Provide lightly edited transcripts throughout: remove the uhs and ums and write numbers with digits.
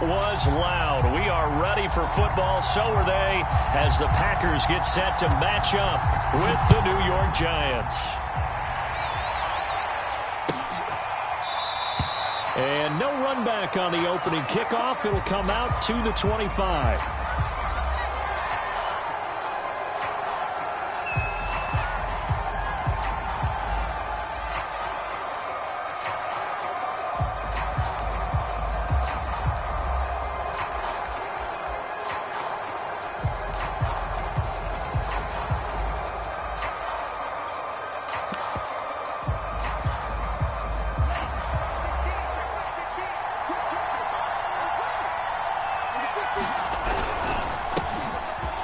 Was loud. We are ready for football. So are they as the Packers get set to match up with the New York Giants. And no run back on the opening kickoff. It'll come out to the 25.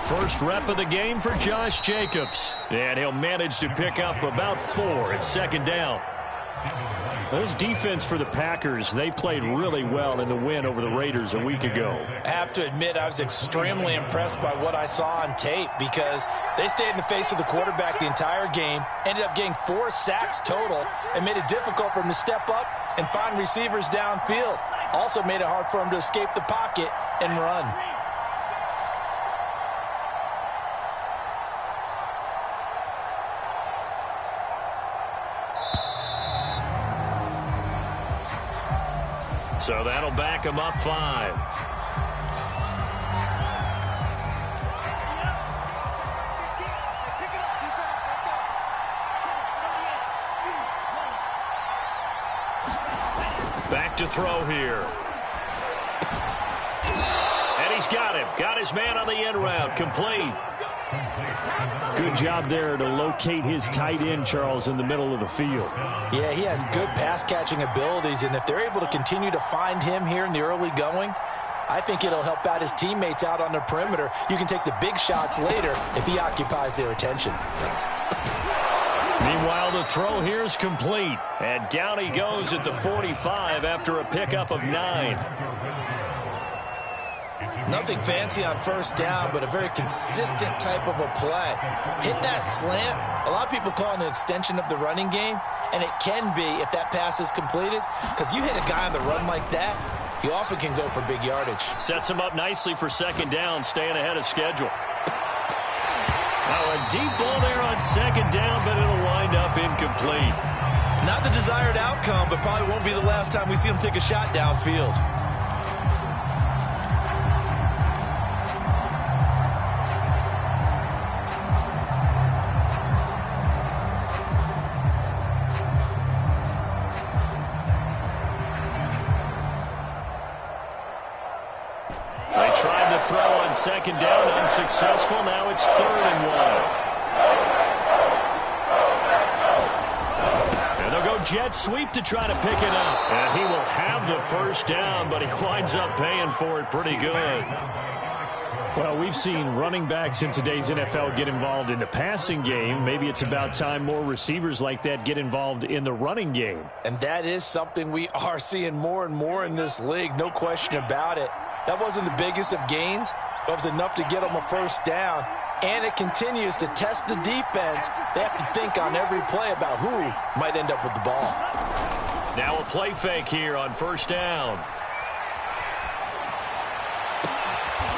First rep of the game for Josh Jacobs. And he'll manage to pick up about 4 at second down. This defense for the Packers, they played really well in the win over the Raiders a week ago. I have to admit, I was extremely impressed by what I saw on tape because they stayed in the face of the quarterback the entire game, ended up getting 4 sacks total, and made it difficult for him to step up and find receivers downfield. Also made it hard for him to escape the pocket and run. So that'll back him up 5. Back to throw here. And he's got him. Got his man on the end route. Complete. Good job there to locate his tight end, Charles, in the middle of the field. Yeah, he has good pass-catching abilities, and if they're able to continue to find him here in the early going, I think it'll help out his teammates out on the perimeter. You can take the big shots later if he occupies their attention. Meanwhile, the throw here is complete. And down he goes at the 45 after a pickup of 9. Nothing fancy on first down, but a very consistent type of a play. Hit that slant. A lot of people call it an extension of the running game, and it can be if that pass is completed, because you hit a guy on the run like that, you often can go for big yardage. Sets him up nicely for second down, staying ahead of schedule. Now a deep ball there on second down, but it'll wind up incomplete. Not the desired outcome, but probably won't be the last time we see him take a shot downfield. They tried the throw on second down, unsuccessful. Now it's 3rd and 1. And they'll go jet sweep to try to pick it up. And he will have the first down, but he winds up paying for it pretty good. Well, we've seen running backs in today's NFL get involved in the passing game. Maybe it's about time more receivers like that get involved in the running game. And that is something we are seeing more and more in this league, no question about it. That wasn't the biggest of gains, but it was enough to get them a first down. And it continues to test the defense. They have to think on every play about who might end up with the ball. Now a play fake here on first down.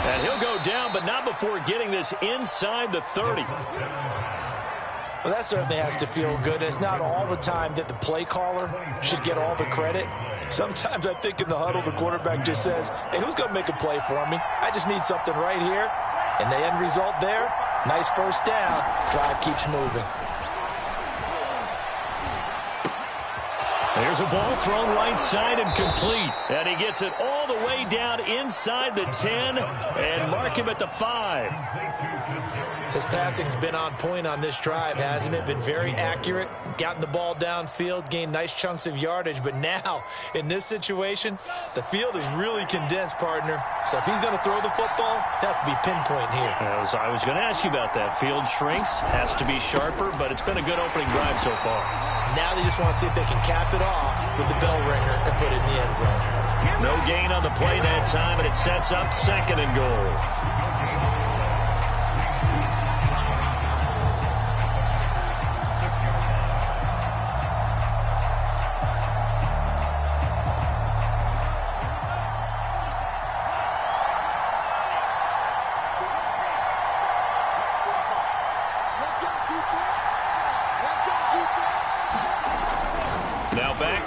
And he'll go down, but not before getting this inside the 30. Well, that certainly has to feel good. It's not all the time that the play caller should get all the credit. Sometimes I think in the huddle, the quarterback just says, hey, who's going to make a play for me? I just need something right here. And the end result there, nice first down. Drive keeps moving. There's a ball thrown right side and complete. And he gets it all the way down inside the 10 and mark him at the 5. His passing's been on point on this drive, hasn't it? Been very accurate, gotten the ball downfield, gained nice chunks of yardage. But now, in this situation, the field is really condensed, partner. So if he's going to throw the football, that has to be pinpoint here. I was going to ask you about that. Field shrinks, has to be sharper, but it's been a good opening drive so far. Now they just want to see if they can cap it off with the bell ringer and put it in the end zone. No gain on the play that time, and it sets up 2nd and goal.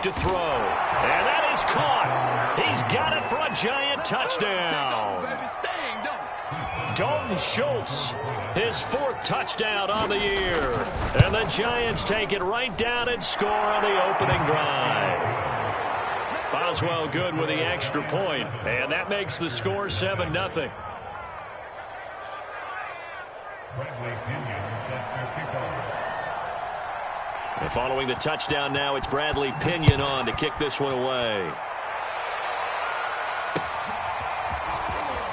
back to throw. And that is caught. He's got it for a giant touchdown. Dalton Schultz, his 4th touchdown on the year. And the Giants take it right down and score on the opening drive. Boswell good with the extra point, and that makes the score 7-0. And following the touchdown now, it's Bradley Pinion on to kick this one away.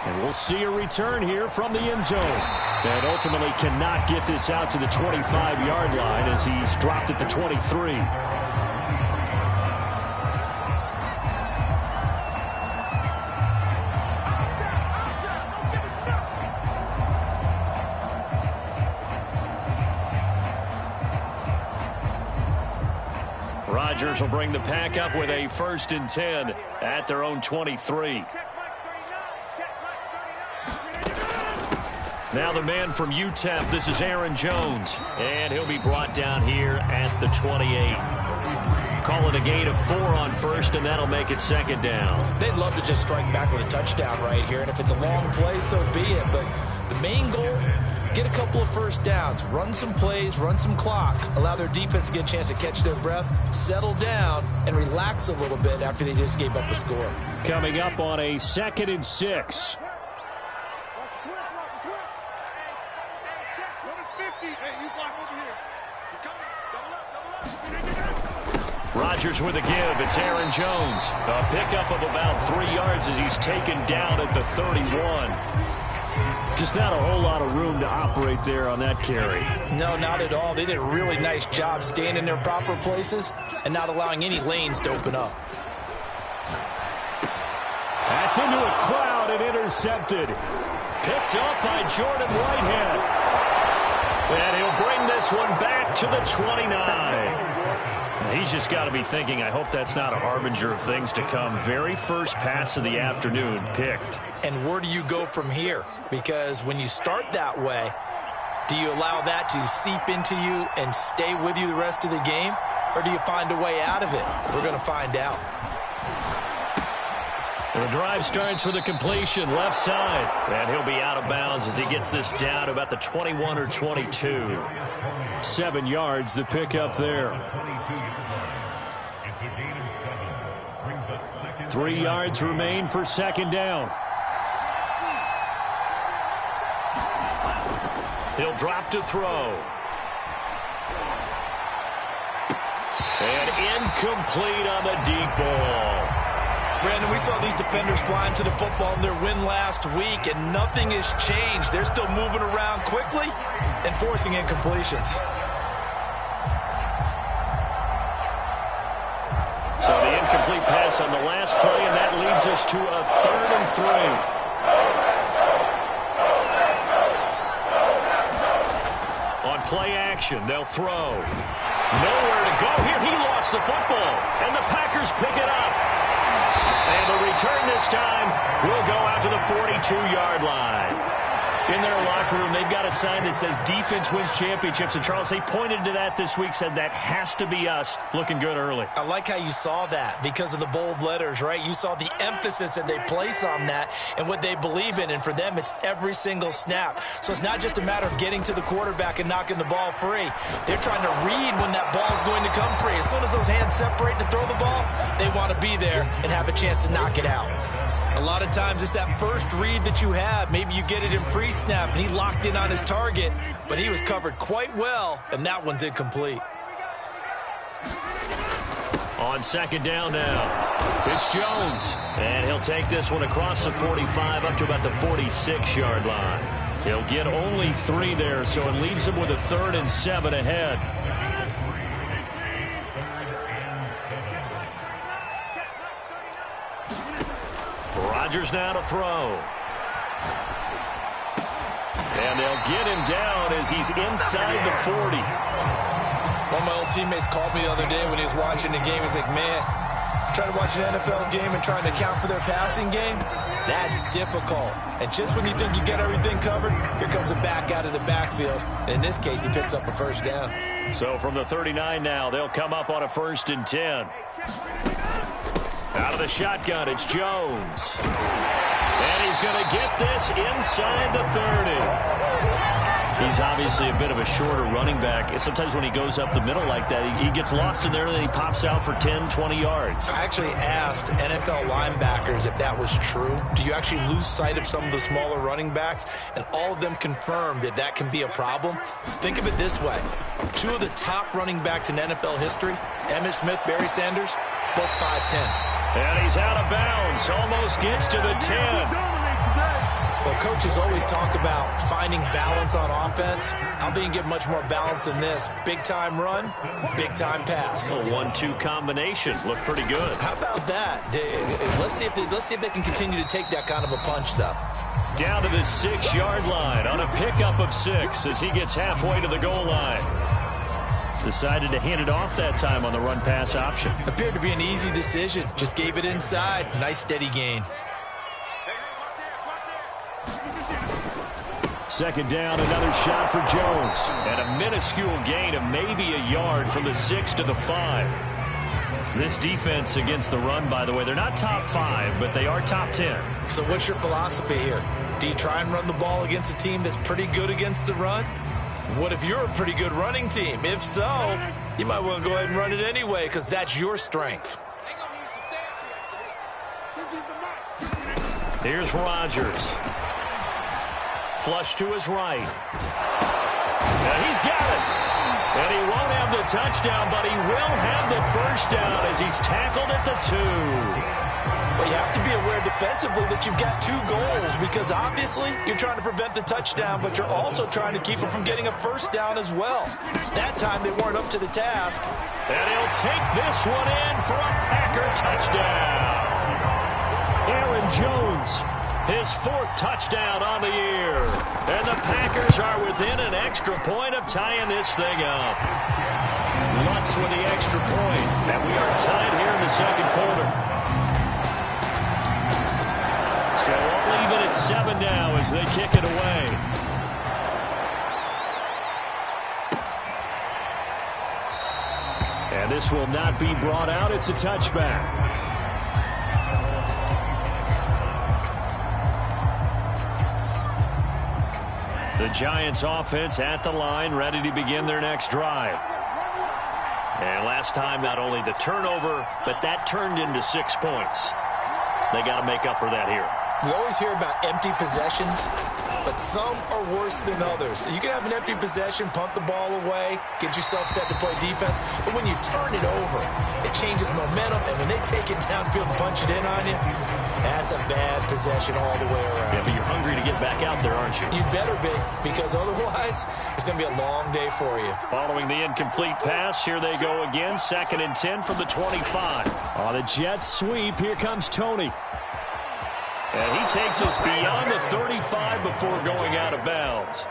And we'll see a return here from the end zone. And ultimately cannot get this out to the 25-yard line as he's dropped at the 23. Rodgers will bring the pack up with a 1st and 10 at their own 23. Now the man from UTEP, this is Aaron Jones. And he'll be brought down here at the 28. Call it a gain of 4 on 1st, and that'll make it 2nd down. They'd love to just strike back with a touchdown right here, and if it's a long play, so be it. But the main goal, get a couple of 1st downs, run some plays, run some clock, allow their defense to get a chance to catch their breath, settle down, and relax a little bit after they just gave up a score. Coming up on a 2nd and 6. Rodgers with a give. It's Aaron Jones. A pickup of about 3 yards as he's taken down at the 31. Just not a whole lot of room to operate there on that carry. No, not at all. They did a really nice job staying in their proper places and not allowing any lanes to open up. That's into a crowd and intercepted. Picked up by Jordan Whitehead. And he'll bring this one back to the 29. He's just got to be thinking, I hope that's not a harbinger of things to come. Very first pass of the afternoon picked. And where do you go from here? Because when you start that way, do you allow that to seep into you and stay with you the rest of the game? Or do you find a way out of it? We're going to find out. The drive starts with a completion left side. And he'll be out of bounds as he gets this down to about the 21 or 22. 7 yards, the pickup there. 3 yards remain for 2nd down. He'll drop to throw. And incomplete on the deep ball. Brandon, we saw these defenders flying to the football in their win last week, and nothing has changed. They're still moving around quickly and forcing incompletions. So the incomplete pass on the last play, and that leads us to a 3rd and 3. On play action, they'll throw. Nowhere to go here. He lost the football, and the Packers pick it up. And the return this time will go out to the 42-yard line. In their locker room, they've got a sign that says defense wins championships. And, Charles, they pointed to that this week, said that has to be us, looking good early. I like how you saw that because of the bold letters, right? You saw the emphasis that they place on that and what they believe in. And for them, it's every single snap. So it's not just a matter of getting to the quarterback and knocking the ball free. They're trying to read when that ball is going to come free. As soon as those hands separate to throw the ball, they want to be there and have a chance to knock it out. A lot of times it's that first read that you have. Maybe you get it in pre-snap, and he locked in on his target, but he was covered quite well, and that one's incomplete. On 2nd down now, it's Jones. And he'll take this one across the 45 up to about the 46-yard line. He'll get only 3 there, so it leaves him with a 3rd and 7 ahead. Rodgers now to throw. And they'll get him down as he's inside the 40. One of my old teammates called me the other day when he was watching the game. He's like, man, Trying to watch an NFL game and trying to account for their passing game, that's difficult. And just when you think you get everything covered, here comes a back out of the backfield. In this case, he picks up a first down. So from the 39 now, they'll come up on a 1st and 10. Out of the shotgun, it's Jones. And he's going to get this inside the 30. He's obviously a bit of a shorter running back. And sometimes when he goes up the middle like that, he gets lost in there and then he pops out for 10, 20 yards. I actually asked NFL linebackers if that was true. Do you actually lose sight of some of the smaller running backs? And all of them confirmed that that can be a problem. Think of it this way. 2 of the top running backs in NFL history, Emmitt Smith, Barry Sanders, both 5'10". And he's out of bounds. Almost gets to the 10. Well, coaches always talk about finding balance on offense. I don't think you get much more balance than this. Big-time run, big-time pass. A 1-2 combination. Looked pretty good. How about that? Let's see if they can continue to take that kind of a punch, though. Down to the 6-yard line on a pickup of 6 as he gets halfway to the goal line. Decided to hand it off that time on the run-pass option. Appeared to be an easy decision. Just gave it inside. Nice, steady gain. 2nd down, another shot for Jones. And a minuscule gain of maybe a yard from the 6 to the 5. This defense against the run, by the way, they're not top 5, but they are top 10. So what's your philosophy here? Do you try and run the ball against a team that's pretty good against the run? What if you're a pretty good running team? If so, you might want to go ahead and run it anyway because that's your strength. Here's Rodgers. Flush to his right. And he's got it. And he won't have the touchdown, but he will have the first down as he's tackled at the 2. Well, you have to be aware defensively that you've got 2 goals because obviously you're trying to prevent the touchdown, but you're also trying to keep it from getting a first down as well. That time they weren't up to the task. And he'll take this one in for a Packer touchdown. Aaron Jones, his 4th touchdown on the year. And the Packers are within an extra point of tying this thing up. Lutz with the extra point. And we are tied here in the 2nd quarter. So all even at 7 now as they kick it away. And this will not be brought out. It's a touchback. The Giants offense at the line, ready to begin their next drive. And last time, not only the turnover, but that turned into 6 points. They got to make up for that here. We always hear about empty possessions, but some are worse than others. You can have an empty possession, punt the ball away, get yourself set to play defense, but when you turn it over, it changes momentum, and when they take it downfield and punch it in on you, that's a bad possession all the way around. Yeah, but you're hungry to get back out there, aren't you? You better be, because otherwise, it's going to be a long day for you. Following the incomplete pass, here they go again, 2nd and 10 from the 25. On a jet sweep, here comes Tony. And he takes us beyond the 35 before going out of bounds.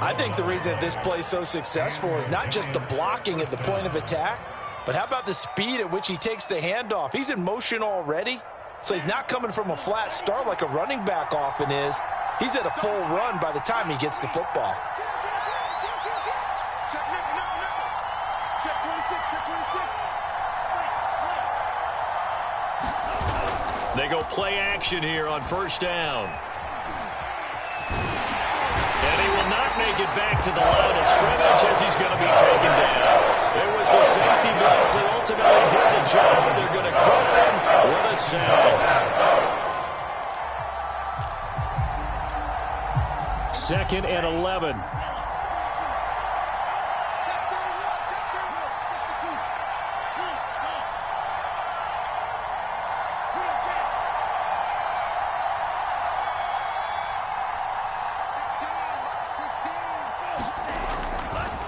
I think the reason that this play is so successful is not just the blocking at the point of attack, but how about the speed at which he takes the handoff? He's in motion already, so he's not coming from a flat start like a running back often is. He's at a full run by the time he gets the football. They go play action here on 1st down. And he will not make it back to the line of scrimmage as he's going to be taken down. It was the safety blitz that ultimately did the job. They're going to crump him with a sack. 2nd and 11.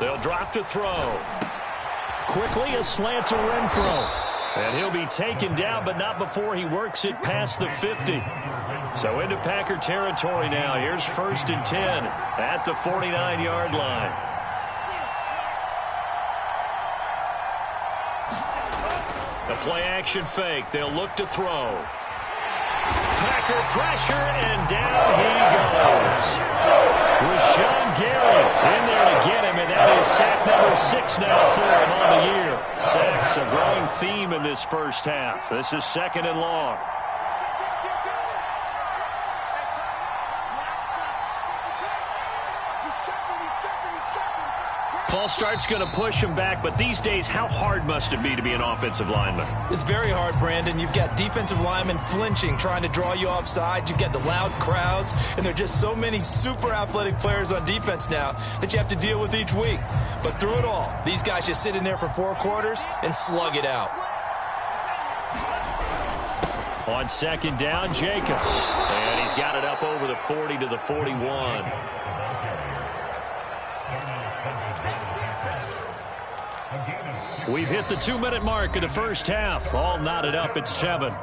They'll drop to throw. Quickly a slant to Renfro. And he'll be taken down, but not before he works it past the 50. So into Packer territory now. Here's 1st and 10 at the 49-yard line. The play-action fake. They'll look to throw. Packer pressure, and down he goes. Rashawn Gary in there to get him, and that is sack number 6 now for him on the year. Sacks, a growing theme in this first half. This is 2nd and long. False start's going to push him back, but these days, how hard must it be to be an offensive lineman? It's very hard, Brandon. You've got defensive linemen flinching, trying to draw you offside. You've got the loud crowds, and there are just so many super athletic players on defense now that you have to deal with each week. But through it all, these guys just sit in there for 4 quarters and slug it out. On 2nd down, Jacobs. And he's got it up over the 40 to the 41. We've hit the 2-minute mark of the first half. All knotted up at 7. A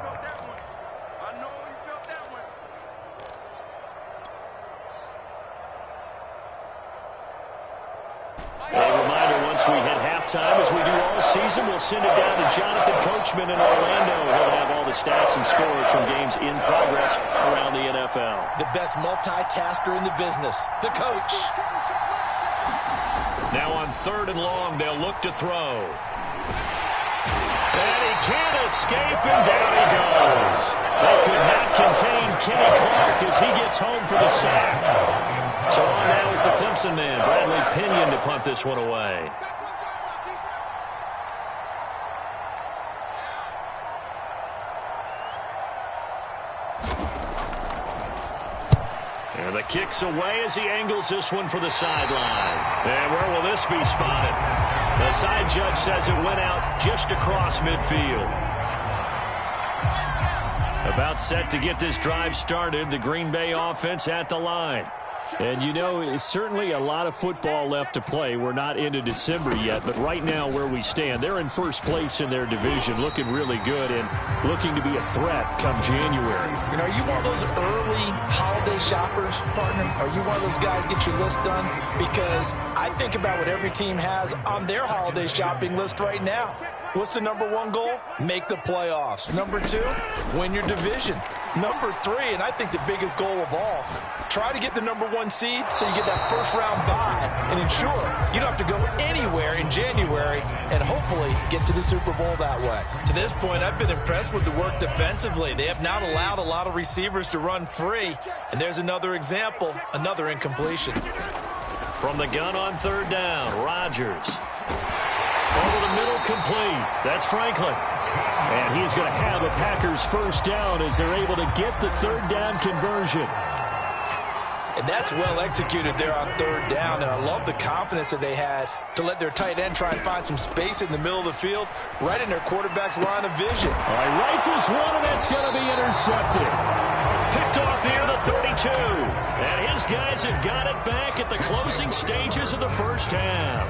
reminder, once we hit halftime, as we do all season, we'll send it down to Jonathan Coachman in Orlando. He'll have all the stats and scores from games in progress around the NFL. The best multitasker in the business, the coach. Now on 3rd and long, they'll look to throw. And he can't escape, and down he goes. They could not contain Kenny Clark as he gets home for the sack. So on now is the Clemson man, Bradley Pinion, to punt this one away. And the kick's away as he angles this one for the sideline. And where will this be spotted? The side judge says it went out just across midfield. About set to get this drive started, the Green Bay offense at the line. And, you know, it's certainly a lot of football left to play. We're not into December yet, but right now where we stand, they're in first place in their division, looking really good and looking to be a threat come January. You know, are you one of those early holiday shoppers, partner? Are you one of those guys get your list done? Because I think about what every team has on their holiday shopping list right now. What's the #1 goal? Make the playoffs. #2, win your division. #3, and I think the biggest goal of all, try to get the #1 seed so you get that first-round bye and ensure you don't have to go anywhere in January and hopefully get to the Super Bowl that way. To this point, I've been impressed with the work defensively. They have not allowed a lot of receivers to run free, and there's another example, another incompletion. From the gun on 3rd down, Rodgers. Over the middle, complete. That's Franklin. And he's going to have a Packers first down as they're able to get the 3rd down conversion. And that's well executed there on 3rd down, and I love the confidence that they had to let their tight end try and find some space in the middle of the field, right in their quarterback's line of vision. All right, rifles one, and that's going to be intercepted. Picked off near the 32. And his guys have got it back at the closing stages of the first half.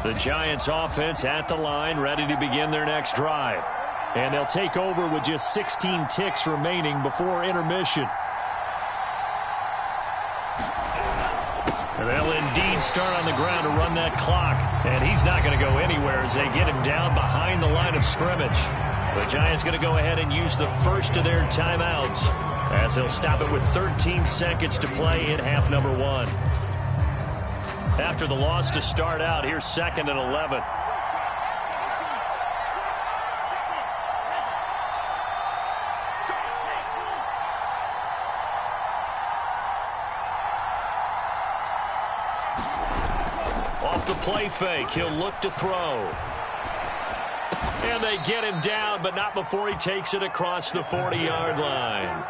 The Giants offense at the line, ready to begin their next drive. And they'll take over with just 16 ticks remaining before intermission. And they'll indeed start on the ground to run that clock. And he's not going to go anywhere as they get him down behind the line of scrimmage. The Giants going to go ahead and use the first of their timeouts as they'll stop it with 13 seconds to play in half #1. After the loss to start out, here's 2nd and 11. Off the play fake, he'll look to throw. And they get him down, but not before he takes it across the 40-yard line.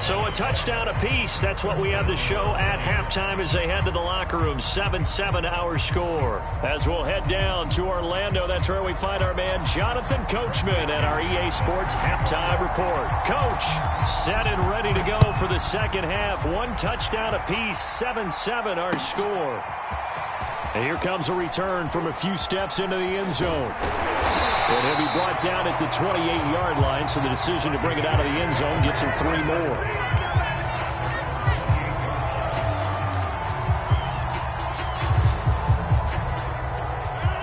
So a touchdown apiece. That's what we have to show at halftime as they head to the locker room. 7-7 our score. As we'll head down to Orlando, that's where we find our man Jonathan Coachman at our EA Sports Halftime Report. Coach, set and ready to go for the second half. 1 touchdown apiece. 7-7 our score. And here comes a return from a few steps into the end zone. And he'll be brought down at the 28-yard line, so the decision to bring it out of the end zone gets him 3 more.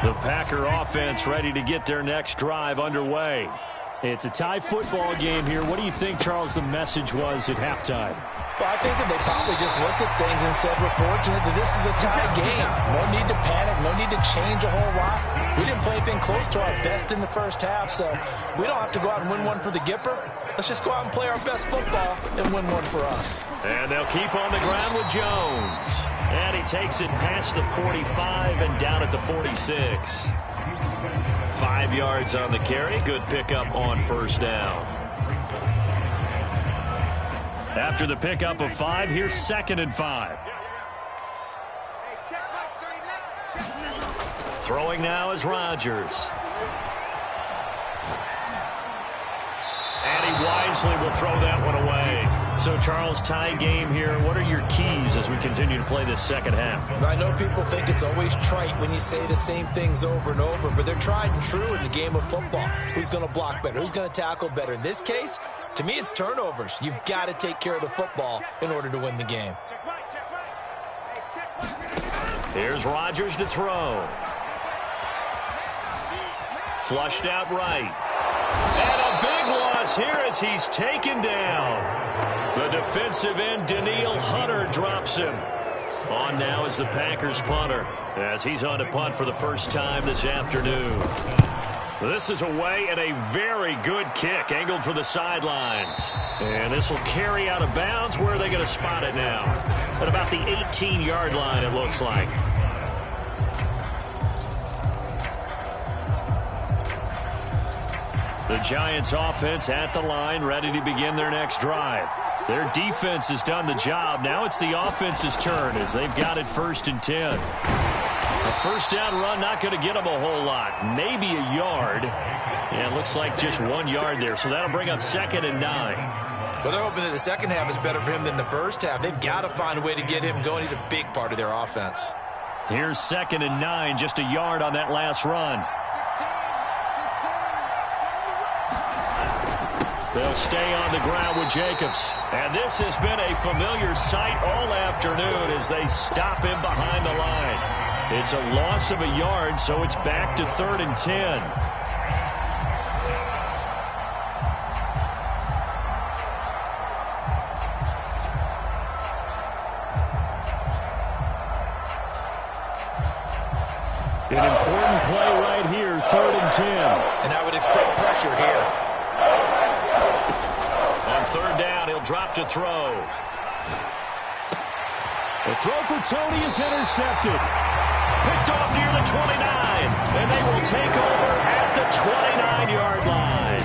The Packer offense ready to get their next drive underway. It's a tie football game here. What do you think, Charles, the message was at halftime? Well, I think that they probably just looked at things and said, we're fortunate that this is a tie game. No need to panic. No need to change a whole lot. We didn't play anything close to our best in the first half, so we don't have to go out and win one for the Gipper. Let's just go out and play our best football and win one for us. And they'll keep on the ground with Jones. And he takes it past the 45 and down at the 46. 5 yards on the carry. Good pickup on first down. After the pickup of 5, here's 2nd and 5. Throwing now is Rodgers. And he wisely will throw that one away. So, Charles, tie game here. What are your keys as we continue to play this second half? I know people think it's always trite when you say the same things over and over, but they're tried and true in the game of football. Who's going to block better? Who's going to tackle better? In this case, to me, it's turnovers. You've got to take care of the football in order to win the game. Here's Rodgers to throw. Flushed out right. And a big loss here as he's taken down. The defensive end, Danielle Hunter, drops him. On now is the Packers punter as he's on to punt for the first time this afternoon. This is away and a very good kick angled for the sidelines. And this will carry out of bounds. Where are they going to spot it now? At about the 18-yard line, it looks like. The Giants offense at the line, ready to begin their next drive. Their defense has done the job. Now it's the offense's turn as they've got it 1st and 10. A first down run, not going to get them a whole lot. Maybe a yard. Yeah, it looks like just 1 yard there. So that'll bring up 2nd and 9. Well, they're hoping that the second half is better for him than the first half. They've got to find a way to get him going. He's a big part of their offense. Here's 2nd and 9, just a yard on that last run. They'll stay on the ground with Jacobs. And this has been a familiar sight all afternoon as they stop him behind the line. It's a loss of a yard, so it's back to 3rd and 10. An important play right here, 3rd and 10. And I would expect pressure here. On 3rd down, he'll drop to throw. The throw for Tony is intercepted. Picked off near the 29, and they will take over at the 29-yard line.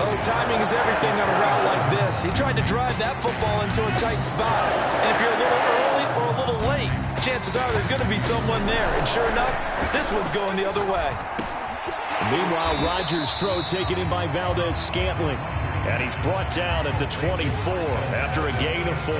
Oh, timing is everything on a route like this. He tried to drive that football into a tight spot. And if you're a little early or a little late, chances are there's going to be someone there. And sure enough, this one's going the other way. Meanwhile, Rodgers' throw taken in by Valdez-Scantling. And he's brought down at the 24 after a gain of 4.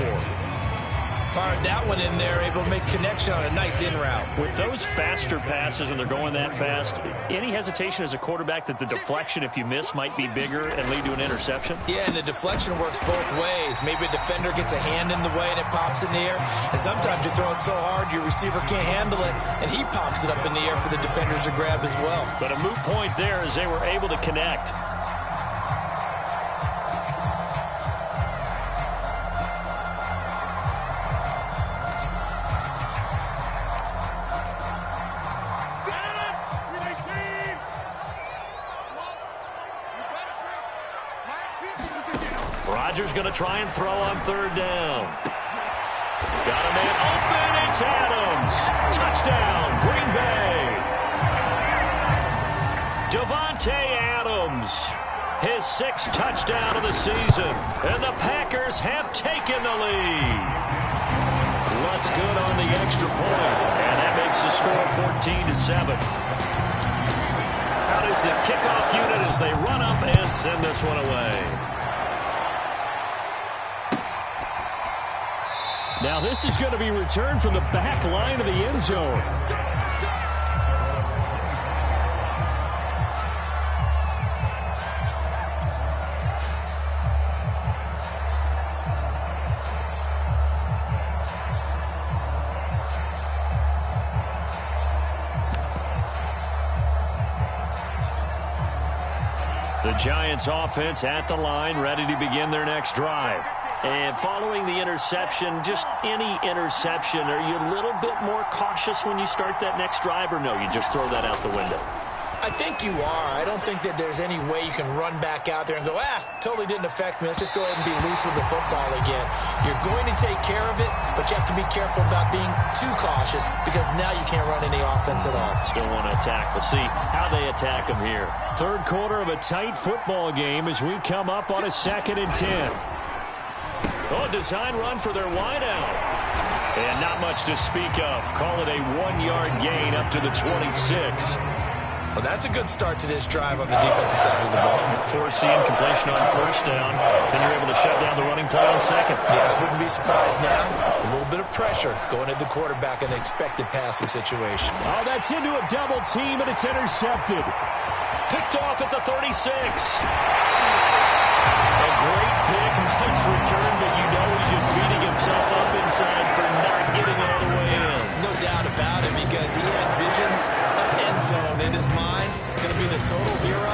Fired that one in there, able to make connection on a nice in route. With those faster passes and they're going that fast, any hesitation as a quarterback that the deflection, if you miss, might be bigger and lead to an interception? Yeah, and the deflection works both ways. Maybe a defender gets a hand in the way and it pops in the air. And sometimes you throw it so hard your receiver can't handle it, and he pops it up in the air for the defenders to grab as well. But a moot point there as they were able to connect. Rodgers going to try and throw on 3rd down. Got a man open. It's Adams. Touchdown, Green Bay. Davante Adams. His 6th touchdown of the season. And the Packers have taken the lead. Looks good on the extra point. And that makes the score 14-7. Out is the kickoff unit as they run up and send this one away. Now this is going to be returned from the back line of the end zone. The Giants offense at the line, ready to begin their next drive. And following the interception, just any interception, are you a little bit more cautious when you start that next drive, or no, you just throw that out the window? I think you are. I don't think that there's any way you can run back out there and go, totally didn't affect me. Let's just go ahead and be loose with the football again. You're going to take care of it, but you have to be careful about being too cautious because now you can't run any offense at all. Still want to attack. We'll see how they attack them here. Third quarter of a tight football game as we come up on a 2nd and 10. Oh, design run for their wideout. And not much to speak of. Call it a 1-yard gain up to the 26. Well, that's a good start to this drive on the defensive side of the ball. Forcing completion on first down. Then you're able to shut down the running play on second. Yeah, I wouldn't be surprised now. A little bit of pressure going at the quarterback in an expected passing situation. Oh, that's into a double team, and it's intercepted. Picked off at the 36. A great pick. Nice return, but you know he's just beating himself up inside for not getting all the way in. No doubt about it, because he had visions of end zone in his mind. Going to be the total hero.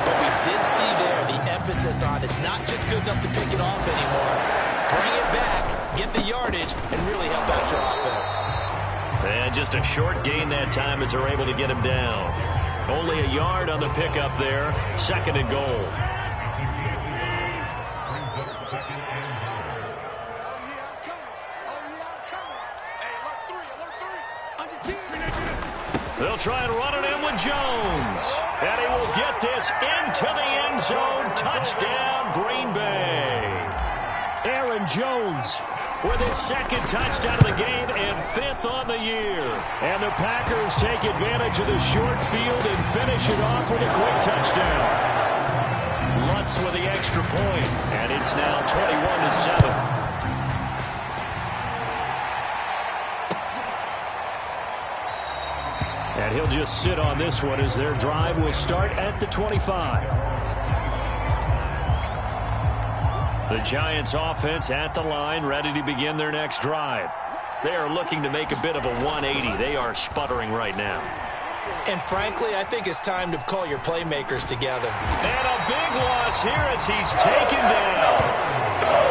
But we did see there the emphasis on it's not just good enough to pick it off anymore. Bring it back, get the yardage, and really help out your offense. And just a short gain that time as they're able to get him down. Only a yard on the pickup there. 2nd and goal. They'll try and run it in with Jones. And he will get this into the end zone. Touchdown, Green Bay. Aaron Jones with his 2nd touchdown of the game and 5th on the year. And the Packers take advantage of the short field and finish it off with a quick touchdown. Lutz with the extra point, and it's now 21-7. And he'll just sit on this one as their drive will start at the 25. The Giants offense at the line, ready to begin their next drive. They are looking to make a bit of a 180. They are sputtering right now. And frankly, I think it's time to call your playmakers together. And a big loss here as he's taken down.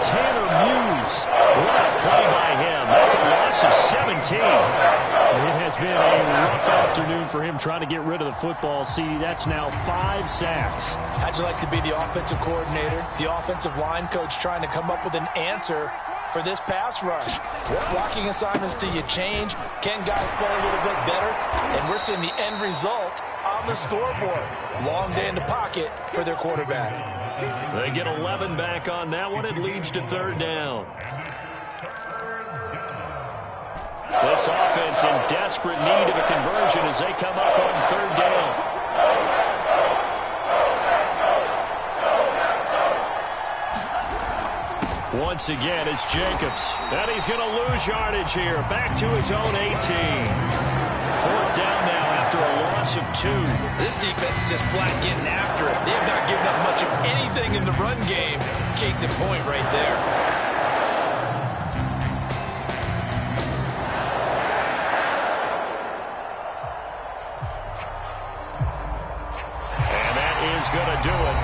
Tanner Muse. What a play by him. That's a loss of 17. It has been a rough afternoon for him trying to get rid of the football. See, that's now 5 sacks. How'd you like to be the offensive coordinator, the offensive line coach trying to come up with an answer for this pass rush? What blocking assignments do you change? Can guys play a little bit better? And we're seeing the end result on the scoreboard. Long day in the pocket for their quarterback. They get 11 back on that one. It leads to 3rd down. This offense in desperate need of a conversion as they come up on 3rd down. Once again, it's Jacobs. And he's going to lose yardage here. Back to his own 18. 4th down now after a loss of 2. This defense is just flat getting after it. They have not given up much of anything in the run game. Case in point right there. Going to do it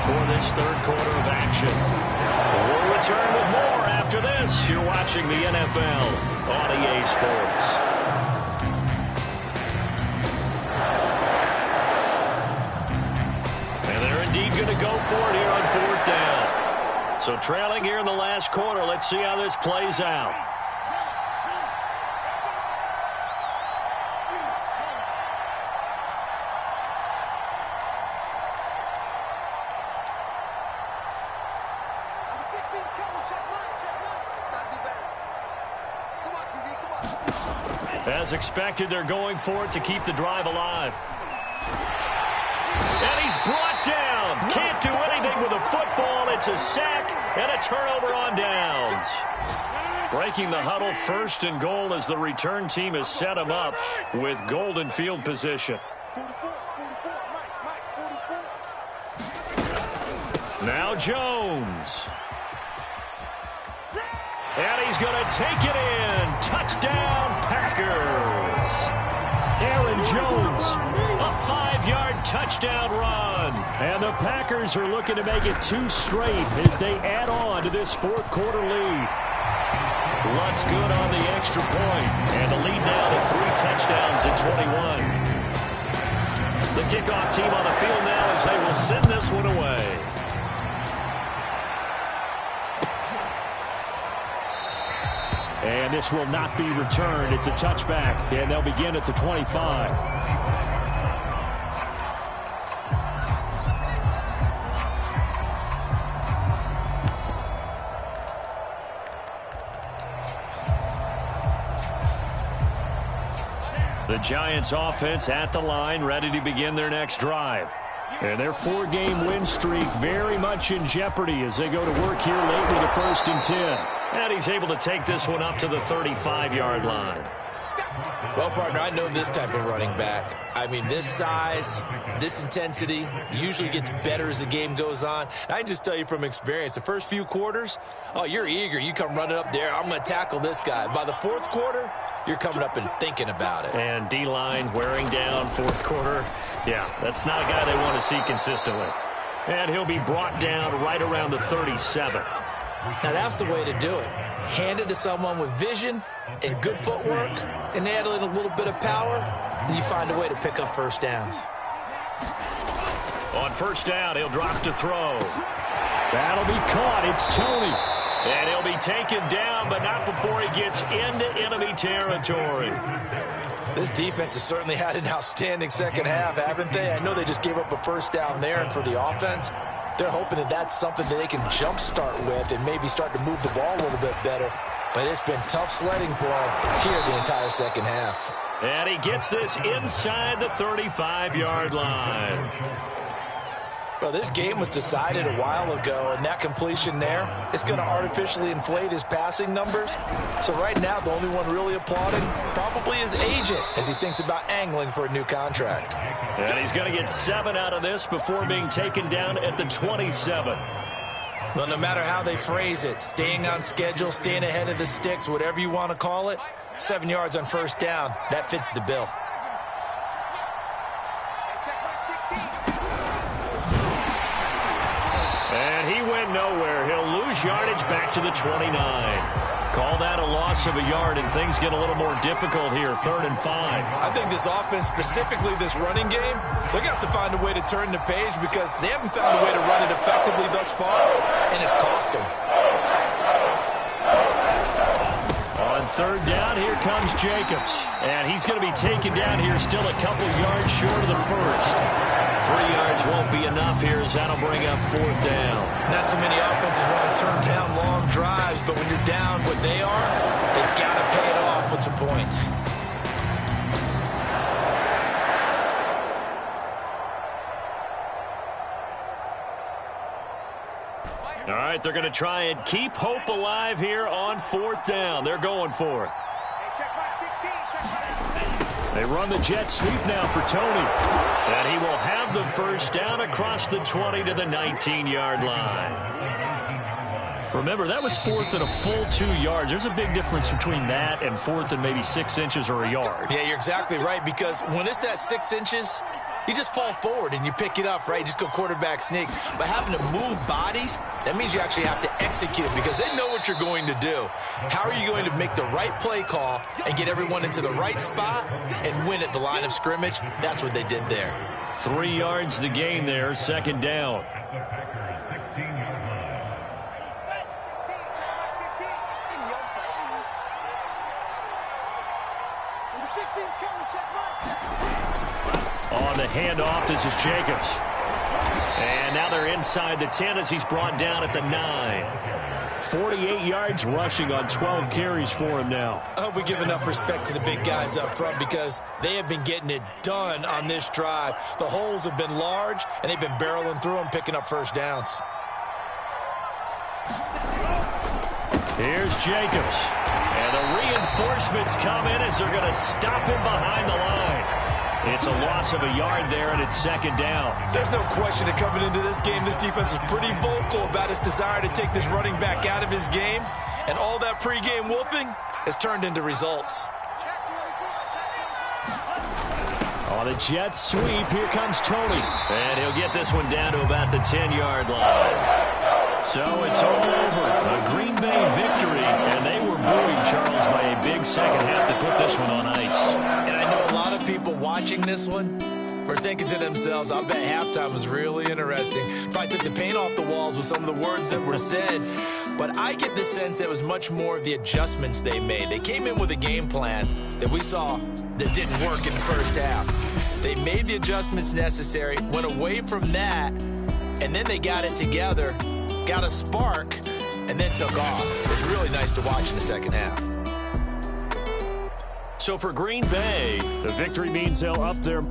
for this 3rd quarter of action. We'll return with more after this. You're watching the NFL on EA Sports. And they're indeed going to go for it here on 4th down. So trailing here in the last quarter. Let's see how this plays out. As expected, they're going for it to keep the drive alive. And he's brought down. Can't do anything with a football. It's a sack and a turnover on downs. Breaking the huddle, 1st and goal as the return team has set him up with golden field position. Now Jones. And he's going to take it in. Touchdown, Packers. Aaron Jones. A 5-yard touchdown run. And the Packers are looking to make it 2 straight as they add on to this fourth quarter lead. Lutz good on the extra point. And the lead now to 3 touchdowns at 21. The kickoff team on the field now as they will send this one away. And this will not be returned. It's a touchback, and they'll begin at the 25. The Giants offense at the line, ready to begin their next drive. And their 4-game win streak very much in jeopardy as they go to work here late with a 1st and 10. And he's able to take this one up to the 35-yard line. Well, partner, I know this type of running back. I mean, this size, this intensity usually gets better as the game goes on. And I can just tell you from experience, the first few quarters, oh, you're eager. You come running up there, I'm going to tackle this guy. By the 4th quarter, you're coming up and thinking about it. And D-line wearing down 4th quarter. Yeah, that's not a guy they want to see consistently. And he'll be brought down right around the 37. Now, that's the way to do it. Hand it to someone with vision and good footwork, and add in a little bit of power, and you find a way to pick up first downs. On 1st down, he'll drop to throw. That'll be caught. It's Toney. And he'll be taken down, but not before he gets into enemy territory. This defense has certainly had an outstanding second half, haven't they? I know they just gave up a 1st down there, and for the offense, they're hoping that that's something that they can jumpstart with and maybe start to move the ball a little bit better. But it's been tough sledding for them here the entire second half. And he gets this inside the 35-yard line. Well, this game was decided a while ago, and that completion there is going to artificially inflate his passing numbers. So right now, the only one really applauding probably his agent as he thinks about angling for a new contract. And he's going to get 7 out of this before being taken down at the 27. Well, no matter how they phrase it, staying on schedule, staying ahead of the sticks, whatever you want to call it, 7 yards on 1st down, that fits the bill. And he went nowhere. He'll lose yardage back to the 29. Call that a loss of a yard, and things get a little more difficult here, 3rd and 5. I think this offense, specifically this running game, they're going to have to find a way to turn the page because they haven't found a way to run it effectively thus far, and it's cost them. On 3rd down, here comes Jacobs. And he's going to be taken down here still a couple yards short of the 1st. 3 yards won't be enough here as that'll bring up 4th down. Not too many offenses want to turn down long drives, but when you're down what they are, they've got to pay it off with some points. All right, they're going to try and keep hope alive here on 4th down. They're going for it. They run the jet sweep now for Toney. And he will have the 1st down across the 20 to the 19-yard line. Remember, that was 4th and a full 2 yards. There's a big difference between that and 4th and maybe 6 inches or a yard. Yeah, you're exactly right, because when it's that 6 inches, you just fall forward and you pick it up, right? You just go quarterback sneak. But having to move bodies, that means you actually have to execute because they know what you're going to do. How are you going to make the right play call and get everyone into the right spot and win at the line of scrimmage? That's what they did there. 3 yards the gain there, 2nd down. On the handoff, this is Jacobs. And now they're inside the 10 as he's brought down at the 9. 48 yards rushing on 12 carries for him now. I hope we give enough respect to the big guys up front because they have been getting it done on this drive. The holes have been large, and they've been barreling through them, picking up 1st downs. Here's Jacobs. And the reinforcements come in as they're going to stop him behind the line. It's a loss of a yard there, and it's 2nd down. There's no question that coming into this game, this defense is pretty vocal about its desire to take this running back out of his game. And all that pregame wolfing has turned into results. On a jet sweep, here comes Tony. And he'll get this one down to about the 10-yard line. So it's all over. A Green Bay victory, and they were buoyed, Charles, by a big second half to put this one on ice. And I know a lot of people watching this one were thinking to themselves, I bet halftime was really interesting. Probably took the paint off the walls with some of the words that were said. But I get the sense that it was much more of the adjustments they made. They came in with a game plan that we saw that didn't work in the first half. They made the adjustments necessary, went away from that, and then they got it together, got a spark, and then took off. It was really nice to watch in the second half. So for Green Bay, the victory means they'll up their